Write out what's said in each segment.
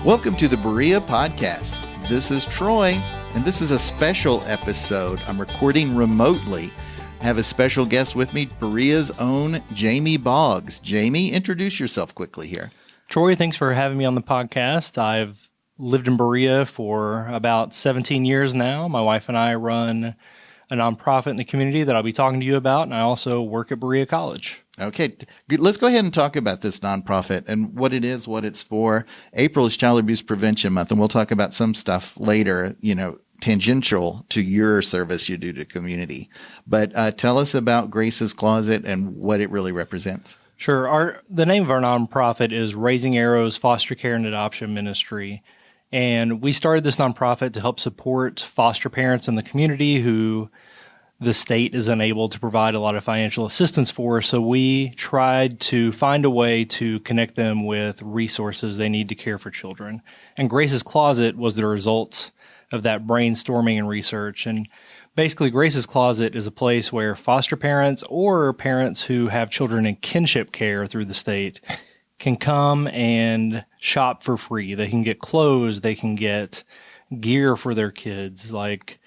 Welcome to the Berea Podcast. This is Troy, and this is a special episode. I'm recording remotely. I have a special guest with me, Berea's own Jamie Boggs. Jamie, introduce yourself quickly here. Troy, thanks for having me on the podcast. I've lived in Berea for about 17 years now. My wife and I run a nonprofit in the community that I'll be talking to you about, and I also work at Berea College. Okay, good. Let's go ahead and talk about this nonprofit and what it is, what it's for. April is Child Abuse Prevention Month, and we'll talk about some stuff later, tangential to your service you do to community. But tell us about Grace's Closet and what it really represents. Sure. The name of our nonprofit is Raising Arrows Foster Care and Adoption Ministry. And we started this nonprofit to help support foster parents in the community who the state is unable to provide a lot of financial assistance for. So we tried to find a way to connect them with resources they need to care for children. And Grace's Closet was the result of that brainstorming and research. And basically, Grace's Closet is a place where foster parents or parents who have children in kinship care through the state can come and shop for free. They can get clothes, they can get gear for their kids, like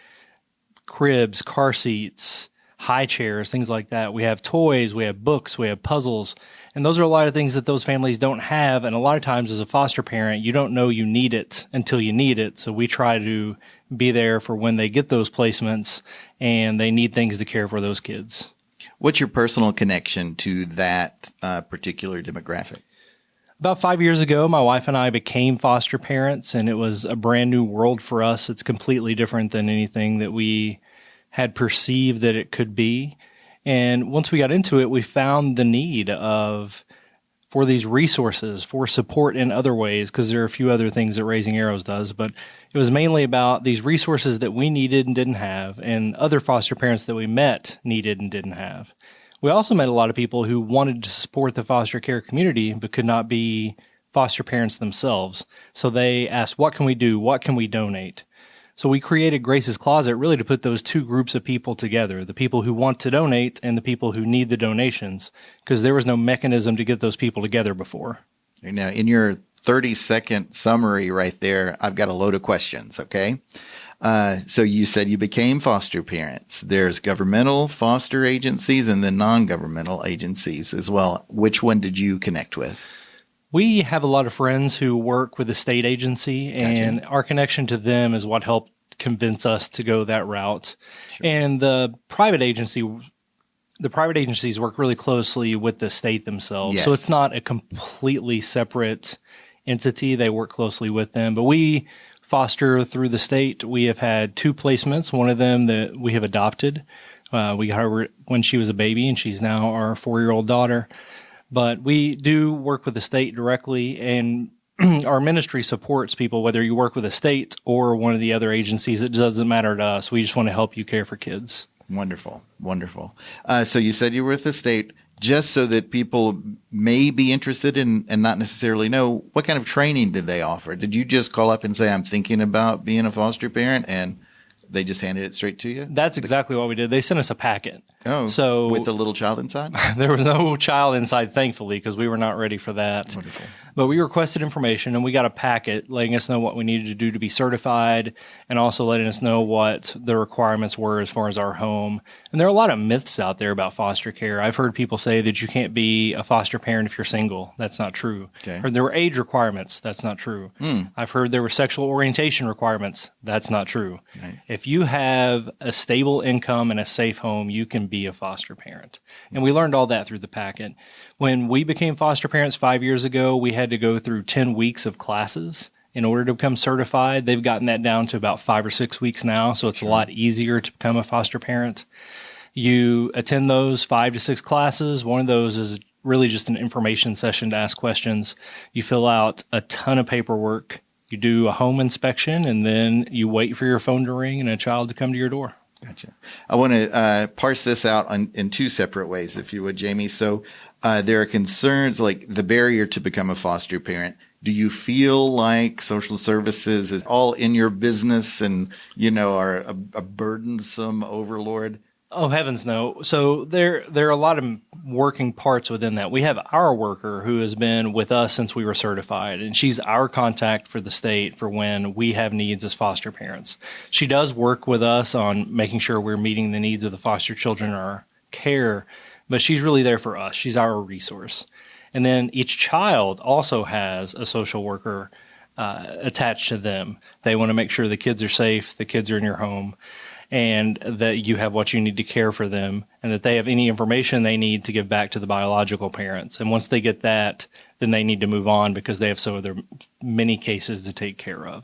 cribs, car seats, high chairs, things like that. We have toys, we have books, we have puzzles, and those are a lot of things that those families don't have. And a lot of times as a foster parent, you don't know you need it until you need it. So we try to be there for when they get those placements and they need things to care for those kids. What's your personal connection to that particular demographic? About 5 years ago, my wife and I became foster parents, and it was a brand new world for us. It's completely different than anything that we had perceived that it could be. And once we got into it, we found the need for these resources, for support in other ways, because there are a few other things that Raising Arrows does. But it was mainly about these resources that we needed and didn't have, and other foster parents that we met needed and didn't have. We also met a lot of people who wanted to support the foster care community but could not be foster parents themselves. So they asked, what can we do? What can we donate? So we created Grace's Closet really to put those two groups of people together, the people who want to donate and the people who need the donations, because there was no mechanism to get those people together before. Now, in your 30-second summary right there, I've got a load of questions, okay? So you said you became foster parents. There's governmental foster agencies and then non-governmental agencies as well. Which one did you connect with? We have a lot of friends who work with the state agency, and our connection to them is what helped convince us to go that route. Sure. And the private agencies work really closely with the state themselves. Yes. So it's not a completely separate entity. They work closely with them, but we foster through the state. We have had 2 placements, one of them that we have adopted. We got her when she was a baby, and she's now our 4-year-old daughter. But we do work with the state directly, and our ministry supports people, whether you work with a state or one of the other agencies. It doesn't matter to us. We just want to help you care for kids. Wonderful, wonderful. So you said you were with the state. Just so that people may be interested in and not necessarily know, what kind of training did they offer? Did you just call up and say, I'm thinking about being a foster parent, and they just handed it straight to you? That's exactly what we did. They sent us a packet. Oh, so with a little child inside? There was no child inside, thankfully, because we were not ready for that. Wonderful. But we requested information, and we got a packet letting us know what we needed to do to be certified, and also letting us know what the requirements were as far as our home. And there are a lot of myths out there about foster care. I've heard people say that you can't be a foster parent if you're single. That's not true. Okay. Or there were age requirements. That's not true. I've heard there were sexual orientation requirements. That's not true. Right. If you have a stable income and a safe home, you can be a foster parent. And we learned all that through the packet. When we became foster parents 5 years ago, we had to go through 10 weeks of classes in order to become certified. They've gotten that down to about 5 or 6 weeks now, so it's a lot easier to become a foster parent. You attend those 5 to 6 classes. One of those is really just an information session to ask questions. You fill out a ton of paperwork. You do a home inspection, and then you wait for your phone to ring and a child to come to your door. Gotcha. I want to parse this out in 2 separate ways, if you would, Jamie. So there are concerns like the barrier to become a foster parent. Do you feel like social services is all in your business and, are a burdensome overlord? Oh, heavens no. So there are a lot of working parts within that. We have our worker who has been with us since we were certified, and she's our contact for the state for when we have needs as foster parents. She does work with us on making sure we're meeting the needs of the foster children in our care, but she's really there for us. She's our resource. And then each child also has a social worker attached to them. They want to make sure the kids are safe, the kids are in your home, and that you have what you need to care for them, and that they have any information they need to give back to the biological parents. And once they get that, then they need to move on because they have so other many cases to take care of.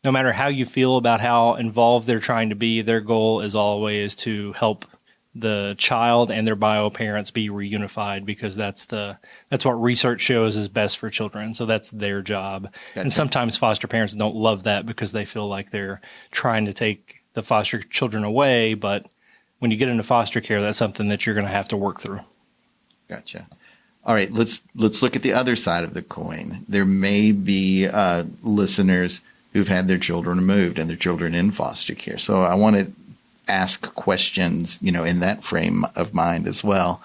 No matter how you feel about how involved they're trying to be, their goal is always to help the child and their bio parents be reunified, because that's what research shows is best for children. So that's their job. Gotcha. And sometimes foster parents don't love that because they feel like they're trying to take the foster children away, but when you get into foster care, that's something that you're going to have to work through. Gotcha. All right, let's look at the other side of the coin. There may be listeners who've had their children removed and their children in foster care. So I want to ask questions, in that frame of mind as well.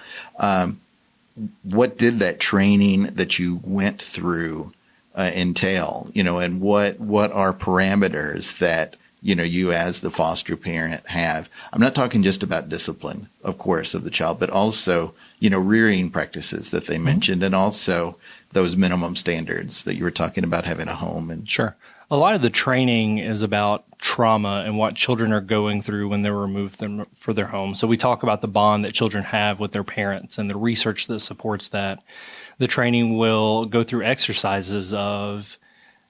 What did that training that you went through entail? And what are parameters that you as the foster parent have? I'm not talking just about discipline, of course, of the child, but also, rearing practices that they mentioned, and also those minimum standards that you were talking about, having a home. And sure. A lot of the training is about trauma and what children are going through when they're removed for their home. So we talk about the bond that children have with their parents and the research that supports that. The training will go through exercises of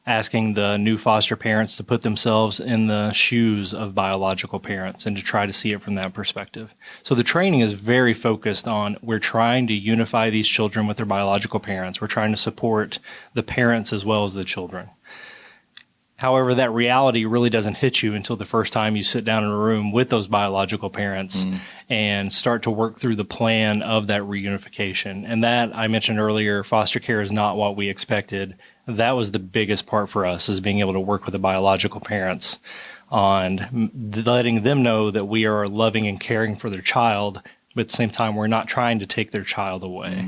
asking the new foster parents to put themselves in the shoes of biological parents and to try to see it from that perspective. So the training is very focused on, we're trying to unify these children with their biological parents. We're trying to support the parents as well as the children. However, that reality really doesn't hit you until the first time you sit down in a room with those biological parents and start to work through the plan of that reunification. And that, I mentioned earlier, foster care is not what we expected. That was the biggest part for us, is being able to work with the biological parents on letting them know that we are loving and caring for their child, but at the same time, we're not trying to take their child away.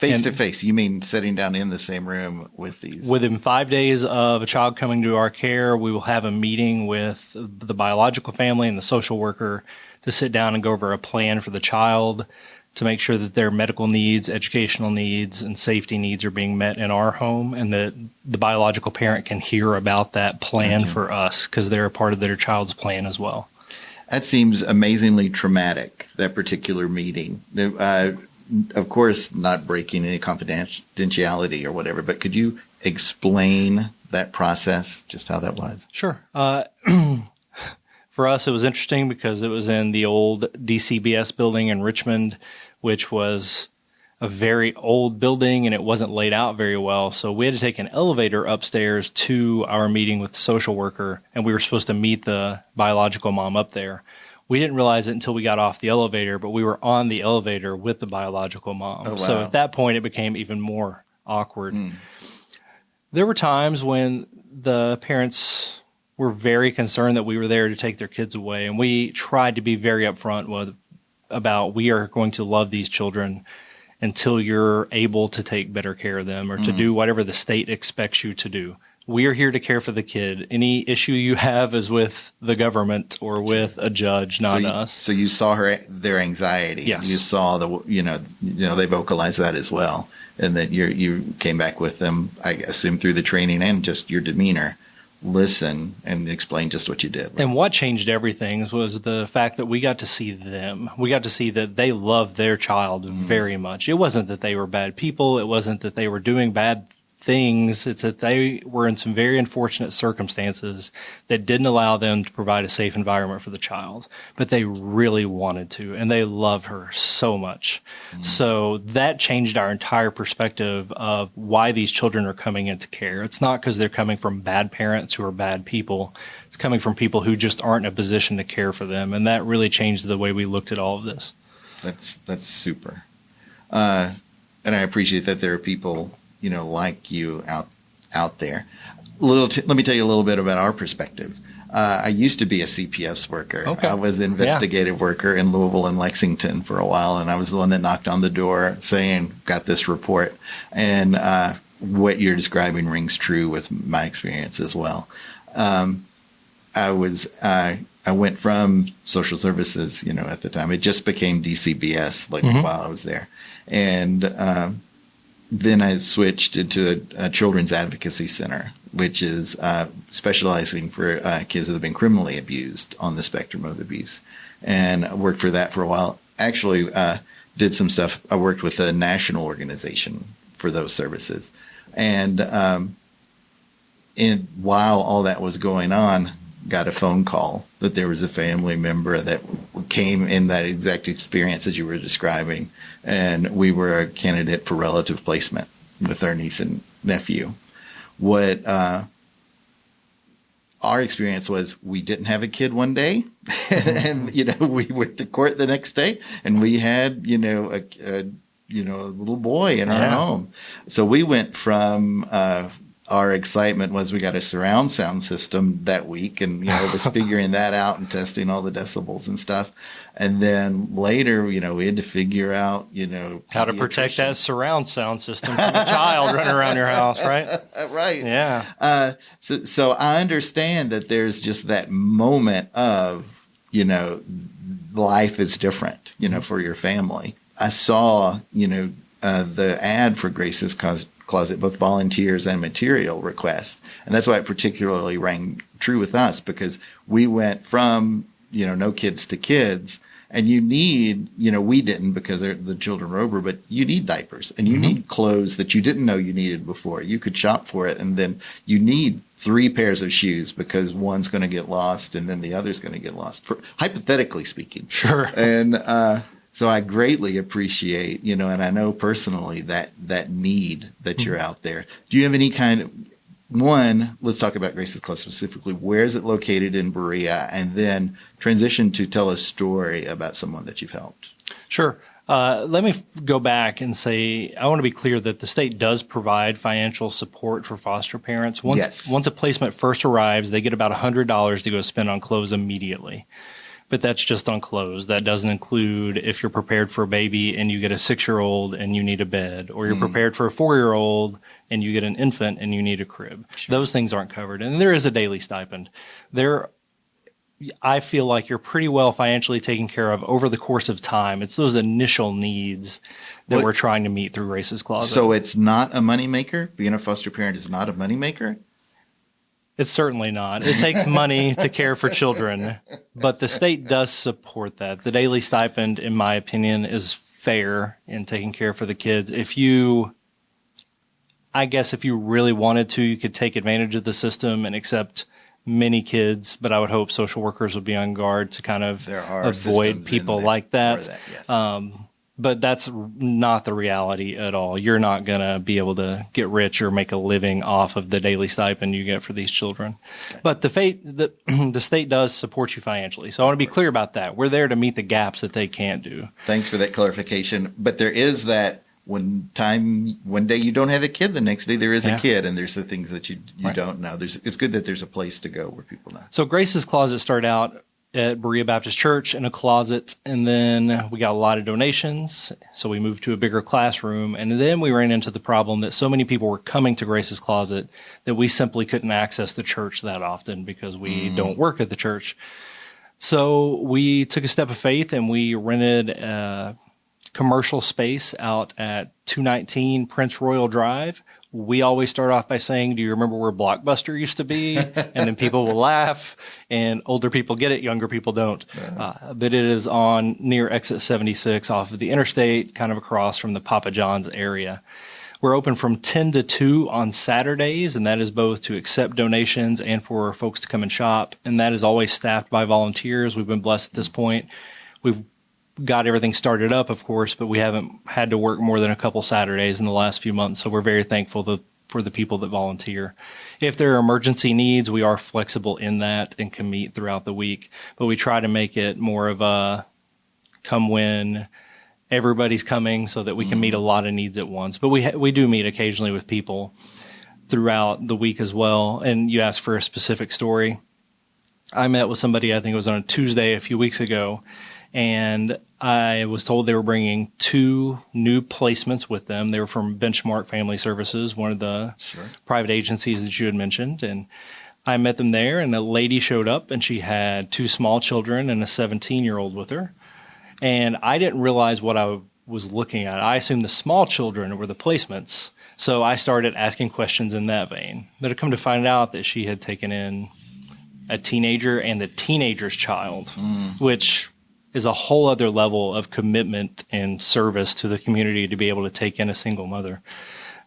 Face to face, you mean sitting down in the same room with these? Within 5 days of a child coming to our care, we will have a meeting with the biological family and the social worker to sit down and go over a plan for the child to make sure that their medical needs, educational needs, and safety needs are being met in our home, and that the biological parent can hear about that plan for us because they're a part of their child's plan as well. That seems amazingly traumatic, that particular meeting. Of course, not breaking any confidentiality or whatever, but could you explain that process, just how that was? Sure. For us, it was interesting because it was in the old DCBS building in Richmond, which was a very old building, and it wasn't laid out very well. So we had to take an elevator upstairs to our meeting with the social worker, and we were supposed to meet the biological mom up there. We didn't realize it until we got off the elevator, but we were on the elevator with the biological mom. Oh, wow. So at that point, it became even more awkward. There were times when the parents were very concerned that we were there to take their kids away, and we tried to be very upfront about we are going to love these children until you're able to take better care of them or to do whatever the state expects you to do. We are here to care for the kid. Any issue you have is with the government or with a judge, not us. So you saw their anxiety. Yes. You saw they vocalized that as well, and that you came back with them, I assume, through the training and just your demeanor. Listen and explain just what you did. Right? And what changed everything was the fact that we got to see them. We got to see that they loved their child very much. It wasn't that they were bad people. It wasn't that they were doing bad things. It's that they were in some very unfortunate circumstances that didn't allow them to provide a safe environment for the child, but they really wanted to, and they loved her so much. So that changed our entire perspective of why these children are coming into care. It's not because they're coming from bad parents who are bad people. It's coming from people who just aren't in a position to care for them, and that really changed the way we looked at all of this. That's super. And I appreciate that there are people like you out there. Let me tell you a little bit about our perspective. I used to be a CPS worker. Okay. I was an investigative worker in Louisville and Lexington for a while, and I was the one that knocked on the door saying, got this report. And what you're describing rings true with my experience as well. I went from social services, at the time. It just became DCBS while I was there. And then I switched into a children's advocacy center, which is specializing for kids that have been criminally abused on the spectrum of abuse. And I worked for that for a while. Actually, did some stuff. I worked with a national organization for those services. And while all that was going on, got a phone call that there was a family member that came in that exact experience as you were describing, and we were a candidate for relative placement with our niece and nephew. What our experience was, we didn't have a kid one day, and we went to court the next day, and we had a little boy in our home. So we went from our excitement was we got a surround sound system that week, and was figuring that out and testing all the decibels and stuff. And then later, we had to figure out, how to protect that surround sound system from a child running around your house, right? Right. Yeah. So I understand that there's just that moment of, life is different, for your family. I saw, the ad for Grace's Closet, both volunteers and material requests. And that's why it particularly rang true with us, because we went from, no kids to kids. And you need, we didn't because the children were over, but you need diapers and you need clothes that you didn't know you needed before. You could shop for it. And then you need 3 pairs of shoes because one's going to get lost and then the other's going to get lost, hypothetically speaking. Sure. And, so I greatly appreciate, and I know personally that need that you're out there. Do you have any kind of let's talk about Grace's Closet specifically. Where is it located in Berea? And then transition to tell a story about someone that you've helped. Sure. Let me go back and say, I want to be clear that the state does provide financial support for foster parents. Once a placement first arrives, they get about $100 to go spend on clothes immediately. But that's just on clothes. That doesn't include if you're prepared for a baby and you get a 6-year-old and you need a bed, or you're prepared for a 4-year-old and you get an infant and you need a crib. Sure. Those things aren't covered. And there is a daily stipend. I feel like you're pretty well financially taken care of over the course of time. It's those initial needs that we're trying to meet through Grace's Closet. So it's not a moneymaker? Being a foster parent is not a moneymaker? It's certainly not. It takes money to care for children, but the state does support that. The daily stipend, in my opinion, is fair in taking care for the kids. I guess if you really wanted to, you could take advantage of the system and accept many kids, but I would hope social workers would be on guard to kind of avoid people like that. Yes. But that's not the reality at all. You're not going to be able to get rich or make a living off of the daily stipend you get for these children. Okay. But the state does support you financially. So I want to be clear about that. We're there to meet the gaps that they can't do. Thanks for that clarification. But there is that one day you don't have a kid, the next day there is a kid, and there's the things that you don't know. It's good that there's a place to go where people know. So Grace's Closet started out at Berea Baptist Church in a closet, and then we got a lot of donations, so we moved to a bigger classroom, and then we ran into the problem that so many people were coming to Grace's Closet that we simply couldn't access the church that often because we don't work at the church. So we took a step of faith and we rented a commercial space out at 219 Prince Royal Drive. We always start off by saying, do you remember where Blockbuster used to be? And then people will laugh, and older people get it, younger people don't. But it is on near exit 76 off of the interstate, kind of across from the Papa John's area. We're open from 10 to 2 on Saturdays, and that is both to accept donations and for folks to come and shop. And that is always staffed by volunteers. We've been blessed at this point. We've got everything started up, of course, but we haven't had to work more than a couple Saturdays in the last few months. So we're very thankful for the people that volunteer. If there are emergency needs, we are flexible in that and can meet throughout the week. But we try to make it more of a come when everybody's coming so that we can meet a lot of needs at once. But we do meet occasionally with people throughout the week as well. And you asked for a specific story. I met with somebody, I think it was on a Tuesday a few weeks ago, and I was told they were bringing 2 new placements with them. They were from Benchmark Family Services, one of the private agencies that you had mentioned. And I met them there, and a lady showed up, and she had 2 small children and a 17-year-old with her. And I didn't realize what I was looking at. I assumed the small children were the placements. So I started asking questions in that vein. But I come to find out that she had taken in a teenager and the teenager's child, which is a whole other level of commitment and service to the community to be able to take in a single mother.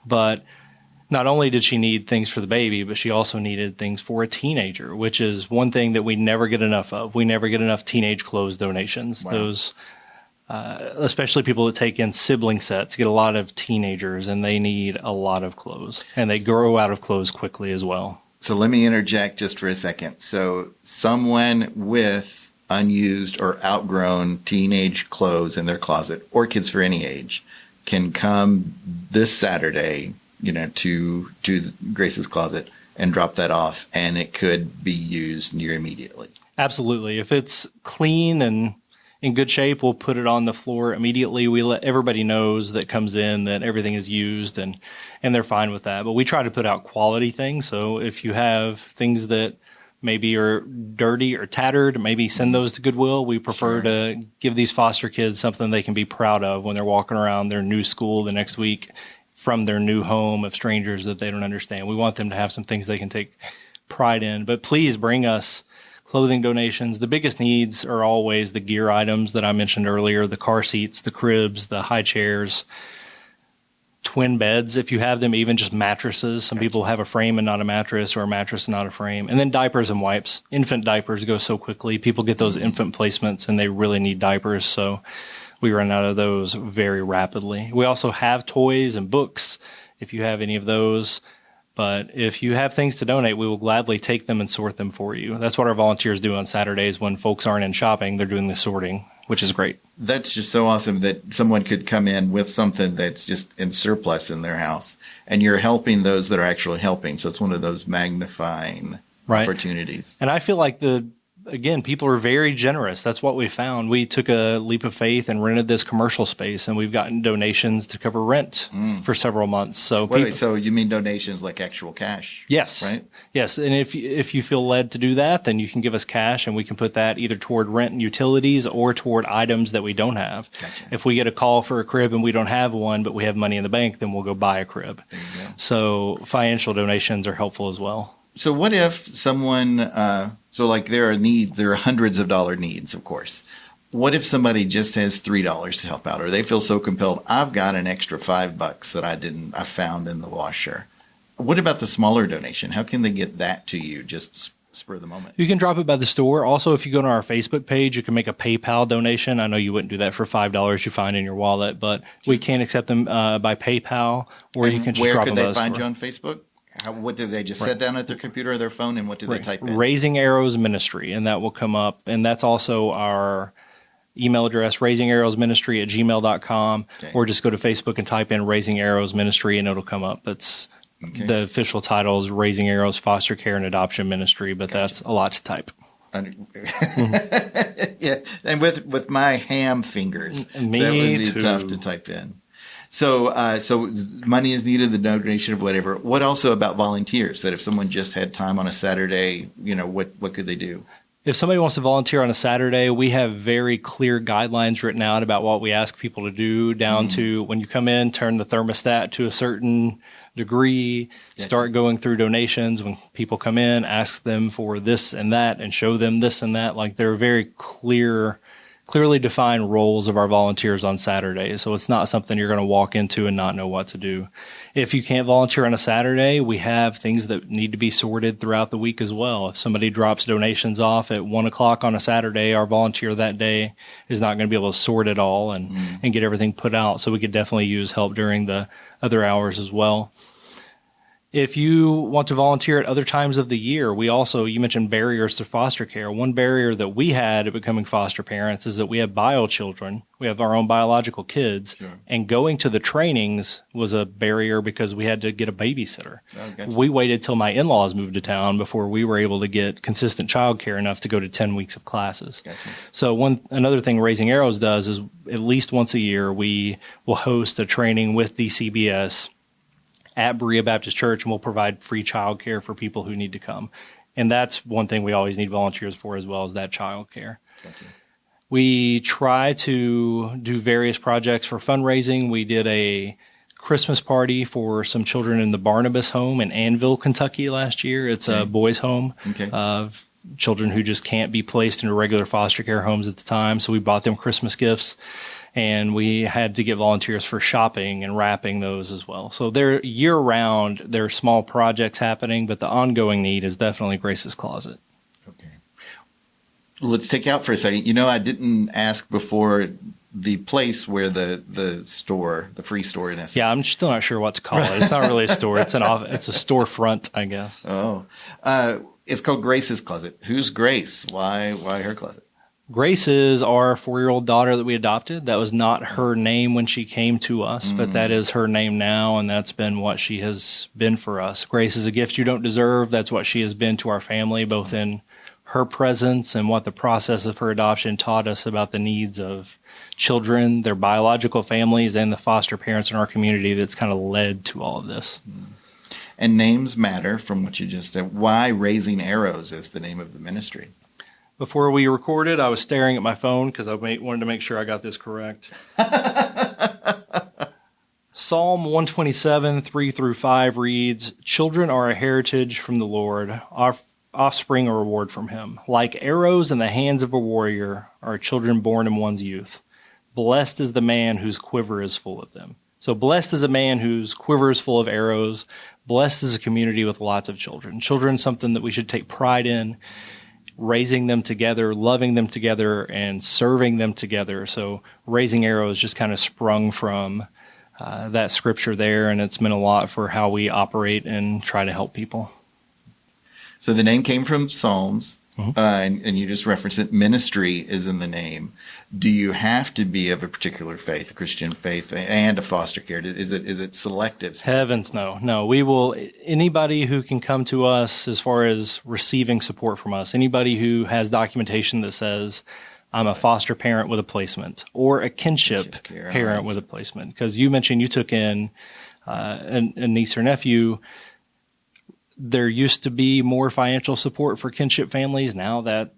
But not only did she need things for the baby, but she also needed things for a teenager, which is one thing that we never get enough of. We never get enough teenage clothes donations. Wow. Those, especially people that take in sibling sets, get a lot of teenagers, and they need a lot of clothes, and they grow out of clothes quickly as well. So let me interject just for a second. So someone with unused or outgrown teenage clothes in their closet, or kids for any age, can come this Saturday, to Grace's Closet and drop that off, and it could be used near immediately. Absolutely. If it's clean and in good shape, we'll put it on the floor immediately. We let everybody knows that comes in that everything is used, and they're fine with that. But we try to put out quality things. So if you have things that maybe are dirty or tattered, maybe send those to Goodwill. We prefer to give these foster kids something they can be proud of when they're walking around their new school the next week from their new home of strangers that they don't understand. We want them to have some things they can take pride in. But please bring us clothing donations. The biggest needs are always the gear items that I mentioned earlier, the car seats, the cribs, the high chairs, twin beds, if you have them, even just mattresses. Some people have a frame and not a mattress, or a mattress and not a frame. And then diapers and wipes. Infant diapers go so quickly. People get those infant placements, and they really need diapers. So we run out of those very rapidly. We also have toys and books, if you have any of those. But if you have things to donate, we will gladly take them and sort them for you. That's what our volunteers do on Saturdays when folks aren't in shopping. They're doing the sorting, which is great. That's just so awesome that someone could come in with something that's just in surplus in their house, and you're helping those that are actually helping. So it's one of those magnifying opportunities. And I feel like people are very generous. That's what we found. We took a leap of faith and rented this commercial space, and we've gotten donations to cover rent for several months. So, so you mean donations like actual cash? Yes. Right? Yes. And if you feel led to do that, then you can give us cash, and we can put that either toward rent and utilities or toward items that we don't have. Gotcha. If we get a call for a crib and we don't have one, but we have money in the bank, then we'll go buy a crib. There you go. So financial donations are helpful as well. So what if someone, there are hundreds of dollar needs, of course. What if somebody just has $3 to help out, or they feel so compelled, I've got an extra $5 that I found in the washer. What about the smaller donation? How can they get that to you just spur of the moment? You can drop it by the store. Also, if you go to our Facebook page, you can make a PayPal donation. I know you wouldn't do that for $5 you find in your wallet, but we can accept them by PayPal, or you can just drop them by the store. Where could they find you on Facebook? What do they just sit down at their computer or their phone, and what do they type in? Raising Arrows Ministry, and that will come up. And that's also our email address, raisingarrowsministry@gmail.com, or just go to Facebook and type in Raising Arrows Ministry, and it'll come up. That's the official title is Raising Arrows Foster Care and Adoption Ministry, but that's a lot to type. Yeah, and with my ham fingers, that would be tough to type in. So money is needed, the donation of whatever. What also about volunteers? That if someone just had time on a Saturday, what could they do? If somebody wants to volunteer on a Saturday, we have very clear guidelines written out about what we ask people to do, down to when you come in, turn the thermostat to a certain degree, start going through donations. When people come in, ask them for this and that, and show them this and that. Like, they're very clearly defined roles of our volunteers on Saturdays. So it's not something you're going to walk into and not know what to do. If you can't volunteer on a Saturday, we have things that need to be sorted throughout the week as well. If somebody drops donations off at 1:00 on a Saturday, our volunteer that day is not going to be able to sort it all and get everything put out. So we could definitely use help during the other hours as well. If you want to volunteer at other times of the year, you mentioned barriers to foster care. One barrier that we had at becoming foster parents is that we have bio children. We have our own biological kids. Sure. And going to the trainings was a barrier because we had to get a babysitter. Oh, gotcha. We waited till my in-laws moved to town before we were able to get consistent childcare enough to go to 10 weeks of classes. Gotcha. So another thing Raising Arrows does is at least once a year, we will host a training with DCBS at Berea Baptist Church, and we'll provide free childcare for people who need to come. And that's one thing we always need volunteers for as well as that childcare. Gotcha. We try to do various projects for fundraising. We did a Christmas party for some children in the Barnabas home in Annville, Kentucky last year. It's a boys' home of children who just can't be placed into regular foster care homes at the time. So we bought them Christmas gifts. And we had to get volunteers for shopping and wrapping those as well. So they're year-round, there are small projects happening, but the ongoing need is definitely Grace's Closet. Okay. Let's take out for a second. I didn't ask before the place where the store, the free store in essence. Yeah, I'm still not sure what to call it. It's not really a store. It's a storefront, I guess. Oh. It's called Grace's Closet. Who's Grace? Why her closet? Grace is our 4-year-old daughter that we adopted. That was not her name when she came to us, but that is her name now, and that's been what she has been for us. Grace is a gift you don't deserve. That's what she has been to our family, both in her presence and what the process of her adoption taught us about the needs of children, their biological families, and the foster parents in our community that's kind of led to all of this. And names matter from what you just said. Why Raising Arrows is the name of the ministry? Before we recorded, I was staring at my phone because I wanted to make sure I got this correct. Psalm 127, 3-5 reads, "Children are a heritage from the Lord, our offspring a reward from him. Like arrows in the hands of a warrior are children born in one's youth. Blessed is the man whose quiver is full of them." So blessed is a man whose quiver is full of arrows. Blessed is a community with lots of children. Children, something that we should take pride in. Raising them together, loving them together, and serving them together. So Raising Arrows just kind of sprung from that scripture there, and it's meant a lot for how we operate and try to help people. So the name came from Psalms, and you just referenced it. Ministry is in the name. Do you have to be of a particular faith, a Christian faith, and a foster care? Is it selective? Heavens, no. No, we will, anybody who can come to us as far as receiving support from us, anybody who has documentation that says, I'm a foster parent with a placement, or a kinship parent with a placement. Because you mentioned you took in a niece or nephew. There used to be more financial support for kinship families. Now that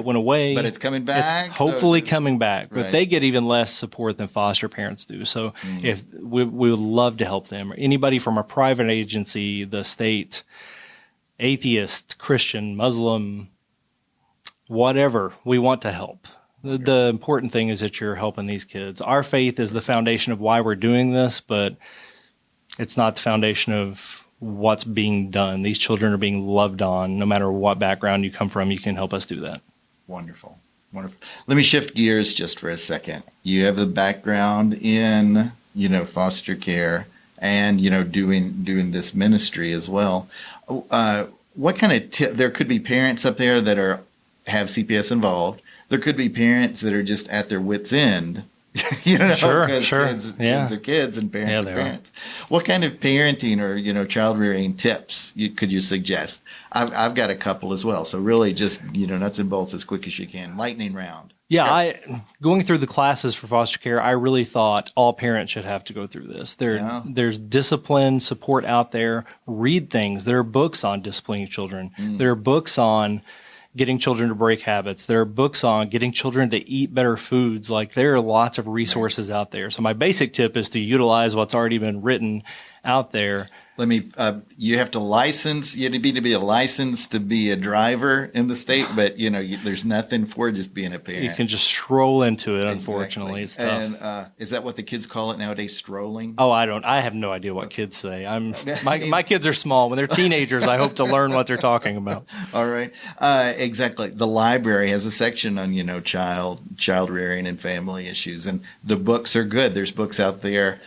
went away. But it's coming back. It's hopefully coming back. But they get even less support than foster parents do. So if we would love to help them. Anybody from a private agency, the state, atheist, Christian, Muslim, whatever, we want to help. The important thing is that you're helping these kids. Our faith is the foundation of why we're doing this, but it's not the foundation of what's being done. These children are being loved on. No matter what background you come from, you can help us do that. Wonderful. Wonderful. Let me shift gears just for a second. You have the background in, foster care and, doing this ministry as well. What kind of there could be parents up there that have CPS involved. There could be parents that are just at their wits' end. Sure. Kids are kids and parents are parents. What kind of parenting or child rearing tips could you suggest? I've got a couple as well. So really, just nuts and bolts as quick as you can. Lightning round. Yeah, going through the classes for foster care, I really thought all parents should have to go through this. There's discipline support out there. Read things. There are books on disciplining children. There are books on getting children to break habits. There are books on getting children to eat better foods. Like, there are lots of resources out there. So my basic tip is to utilize what's already been written out there. You have to license, you need to be a license to be a driver in the state, but there's nothing for just being a parent. You can just stroll into it. Unfortunately, it's tough. And is that what the kids call it nowadays? Strolling? Oh, I have no idea what kids say. My kids are small. When they're teenagers, I hope to learn what they're talking about. All right, exactly. The library has a section on child rearing and family issues, and the books are good. There's books out there.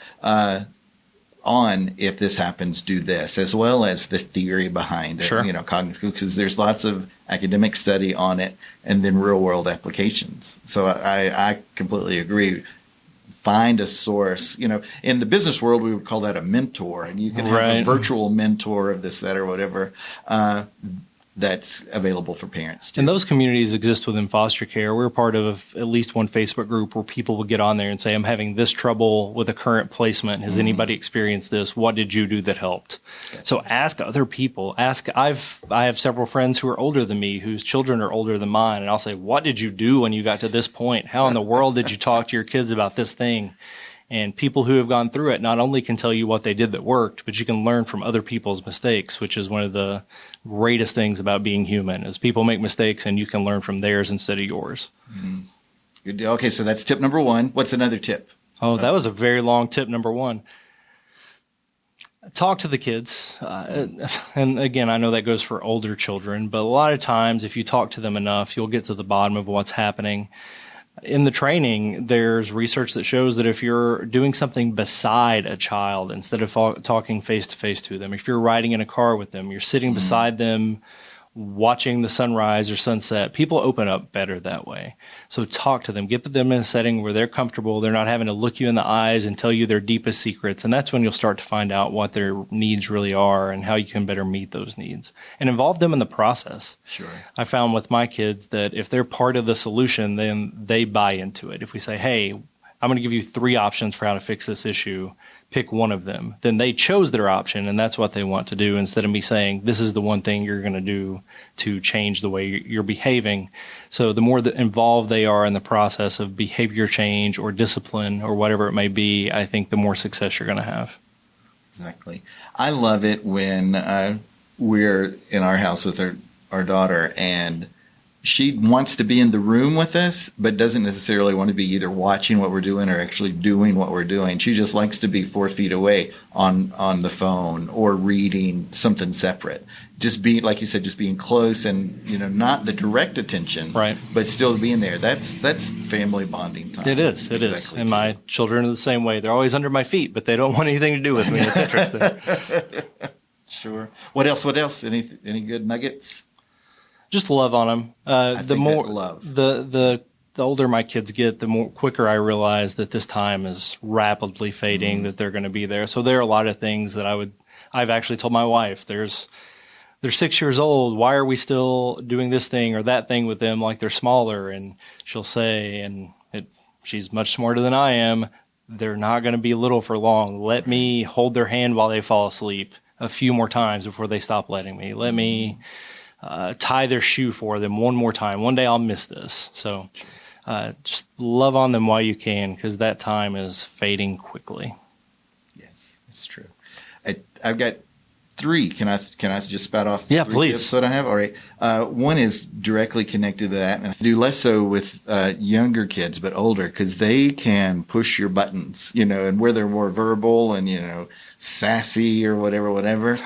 on if this happens, do this, as well as the theory behind it, Sure. cognitive, because there's lots of academic study on it and then real world applications. So I completely agree. Find a source, in the business world, we would call that a mentor, and you can have a Right. virtual mentor of this, that, or whatever. That's available for parents too. And those communities exist within foster care. We're part of at least one Facebook group where people will get on there and say, I'm having this trouble with a current placement. Has anybody experienced this? What did you do that helped? So ask other people. I have several friends who are older than me, whose children are older than mine. And I'll say, what did you do when you got to this point? How in the world did you talk to your kids about this thing? And people who have gone through it not only can tell you what they did that worked, but you can learn from other people's mistakes, which is one of the greatest things about being human, is people make mistakes and you can learn from theirs instead of yours. Good deal. Okay, so that's tip number one. What's another tip? Oh, that was a very long tip, number one. Talk to the kids. And again, I know that goes for older children, but a lot of times if you talk to them enough, you'll get to the bottom of what's happening. In the training, there's research that shows that if you're doing something beside a child instead of talking face to face to them, if you're riding in a car with them, you're sitting beside them, watching the sunrise or sunset, people open up better that way. So talk to them, get them in a setting where they're comfortable. They're not having to look you in the eyes and tell you their deepest secrets. And that's when you'll start to find out what their needs really are and how you can better meet those needs and involve them in the process. Sure. I found with my kids that if they're part of the solution, then they buy into it. If we say, hey, I'm going to give you 3 options for how to fix this issue, pick one of them, then they chose their option and that's what they want to do, instead of me saying, this is the one thing you're going to do to change the way you're behaving. So the more that involved they are in the process of behavior change or discipline or whatever it may be, I think the more success you're going to have. Exactly. I love it when we're in our house with our daughter and she wants to be in the room with us, but doesn't necessarily want to be either watching what we're doing or actually doing what we're doing. She just likes to be 4 feet away on the phone or reading something separate. Just being, like you said, just being close and, not the direct attention, Right. but still being there. That's family bonding time. It is. Exactly, And too. my children are the same way. They're always under my feet, but they don't want anything to do with me. It's interesting. Sure. What else? Any good nuggets? Just love on them. The more love. the older my kids get, the more quicker I realize that this time is rapidly fading, that they're going to be there. So there are a lot of things that I've actually told my wife, they're 6 years old. Why are we still doing this thing or that thing with them like they're smaller? And she'll say, she's much smarter than I am, they're not going to be little for long. Let me hold their hand while they fall asleep a few more times before they stop letting me. Let me tie their shoe for them one more time. One day I'll miss this. So just love on them while you can, because that time is fading quickly. Yes, it's true. I've got 3. Can I just spout off? Yeah, 3 please. tips that I have? All right. One is directly connected to that, and I do less so with younger kids, but older, because they can push your buttons, and where they're more verbal and, sassy or whatever.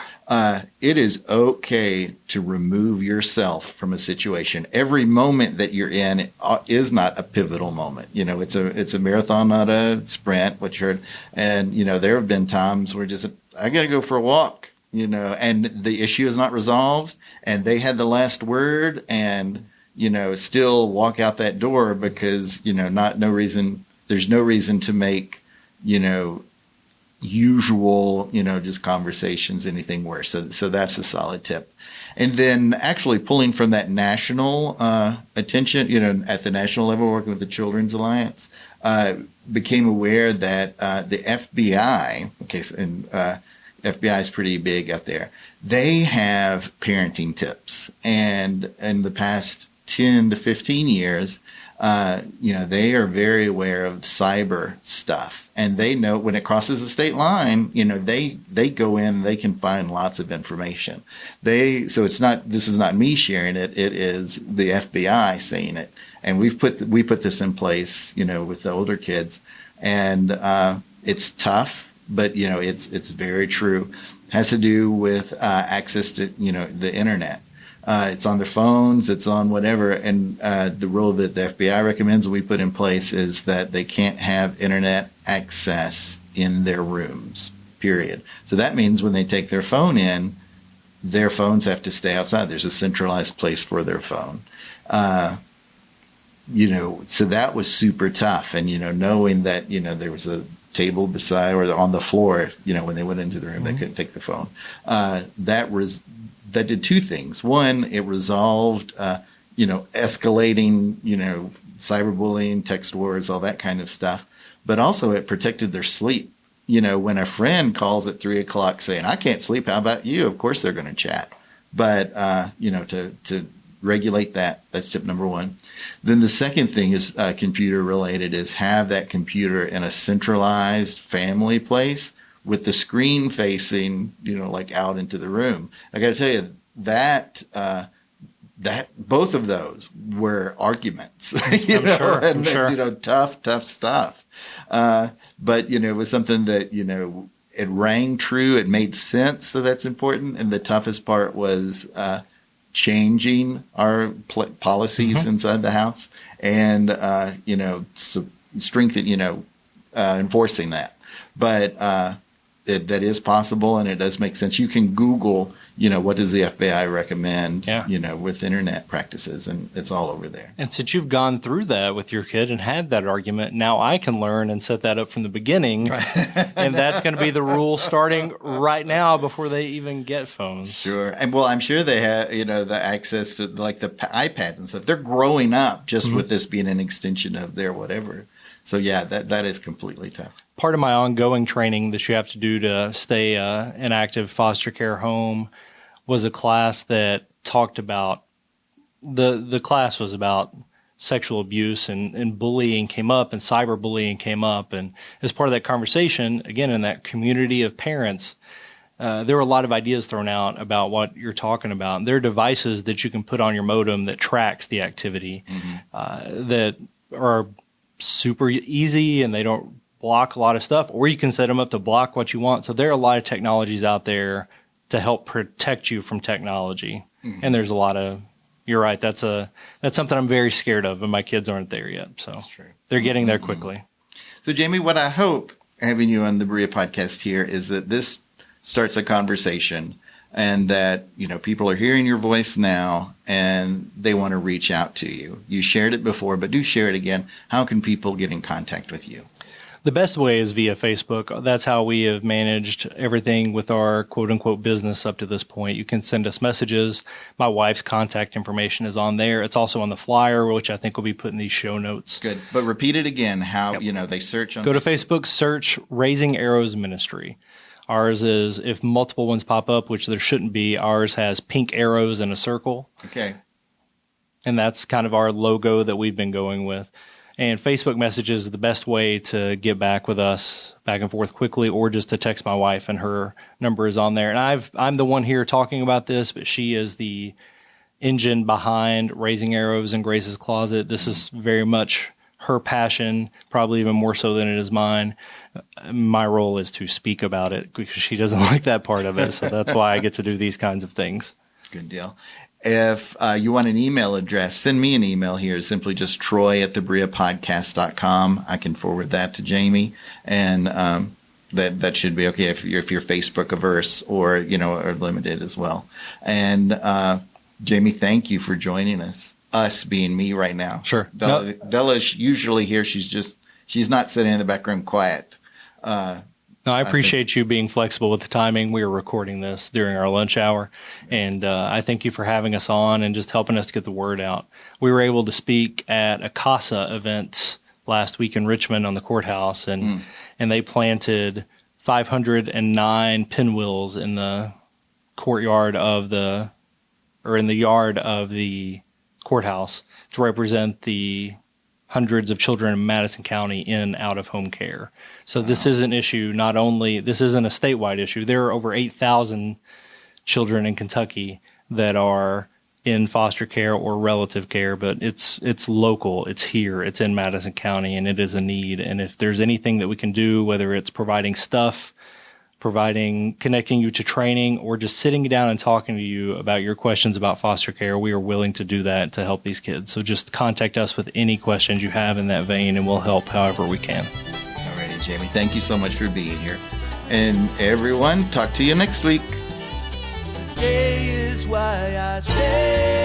It is okay to remove yourself from a situation. Every moment that you're in is not a pivotal moment. It's a marathon, not a sprint, what you heard. And, there have been times where I got to go for a walk, and the issue is not resolved and they had the last word and, still walk out that door because, there's no reason to make, usual, just conversations, anything worse. So that's a solid tip. And then actually pulling from that national attention, at the national level, working with the Children's Alliance, became aware that the FBI, FBI is pretty big up there. They have parenting tips. And in the past 10 to 15 years, they are very aware of cyber stuff, and they know when it crosses the state line, they go in, they can find lots of information. So this is not me sharing it. It is the FBI saying it. And we put this in place, with the older kids, and it's tough, but it's very true. It has to do with access to, the internet. It's on their phones, it's on whatever. And the rule that the FBI recommends we put in place is that they can't have internet access in their rooms. period. So that means when they take their phone in, their phones have to stay outside. There's a centralized place for their phone. So that was super tough. And, knowing that, there was a table beside or on the floor, when they went into the room, they couldn't take the phone. That did two things. One, it resolved, escalating, cyberbullying, text wars, all that kind of stuff. But also it protected their sleep. When a friend calls at 3:00 saying, I can't sleep, how about you? Of course they're going to chat. But, to regulate that's tip number one. Then the second thing is computer related, is have that computer in a centralized family place with the screen facing, like out into the room. I got to tell you that both of those were arguments, I'm sure. Tough stuff. But, it was something that, it rang true. It made sense that that's important. And the toughest part was changing our policies inside the house and, strengthen, enforcing that. But that is possible, and it does make sense. You can Google, what does the FBI recommend, with internet practices, and it's all over there. And since you've gone through that with your kid and had that argument, now I can learn and set that up from the beginning, and that's going to be the rule starting right now before they even get phones. Sure. And well, I'm sure they have, the access to like the iPads and stuff. They're growing up just with this being an extension of their whatever. So yeah, that is completely tough. Part of my ongoing training that you have to do to stay an active foster care home was a class that talked about the class was about sexual abuse and bullying came up and cyberbullying came up. And as part of that conversation, again, in that community of parents, there were a lot of ideas thrown out about what you're talking about. There are devices that you can put on your modem that tracks the activity that are super easy and they don't block a lot of stuff, or you can set them up to block what you want. So there are a lot of technologies out there to help protect you from technology. And there's a lot of, you're right, that's something I'm very scared of, and my kids aren't there yet. So they're getting there quickly. So Jamie, what I hope having you on the Berea podcast here is that this starts a conversation, and that, people are hearing your voice now and they want to reach out to you. You shared it before, but do share it again. How can people get in contact with you? The best way is via Facebook. That's how we have managed everything with our quote-unquote business up to this point. You can send us messages. My wife's contact information is on there. It's also on the flyer, which I think will be put in these show notes. Good. But repeat it again, how, they search on Go to Facebook, search Raising Arrows Ministry. Ours is, if multiple ones pop up, which there shouldn't be, ours has pink arrows in a circle. Okay. And that's kind of our logo that we've been going with. And Facebook messages is the best way to get back with us back and forth quickly, or just to text my wife, and her number is on there. And I'm the one here talking about this, but she is the engine behind Raising Arrows in Grace's Closet. This is very much her passion, probably even more so than it is mine. My role is to speak about it because she doesn't like that part of it. So that's why I get to do these kinds of things. Good deal. If you want an email address, send me an email here. Simply just troy@thebereapodcast.com. I can forward that to Jamie, and that should be okay if you're Facebook averse or are limited as well. And Jamie, thank you for joining us. Us being me right now. Sure. Della's usually here. She's not sitting in the background quiet. No, I appreciate you being flexible with the timing. We were recording this during our lunch hour, and I thank you for having us on and just helping us get the word out. We were able to speak at a CASA event last week in Richmond on the courthouse, and they planted 509 pinwheels in the courtyard in the yard of the courthouse to represent the hundreds of children in Madison County in out-of-home care. So this is an issue, this isn't a statewide issue. There are over 8,000 children in Kentucky that are in foster care or relative care, but it's local, it's here, it's in Madison County, and it is a need. And if there's anything that we can do, whether it's providing stuff, connecting you to training, or just sitting down and talking to you about your questions about foster care, we are willing to do that to help these kids. So just contact us with any questions you have in that vein, and we'll help however we can. All righty, Jamie. Thank you so much for being here. And everyone, talk to you next week. Today is why I stay.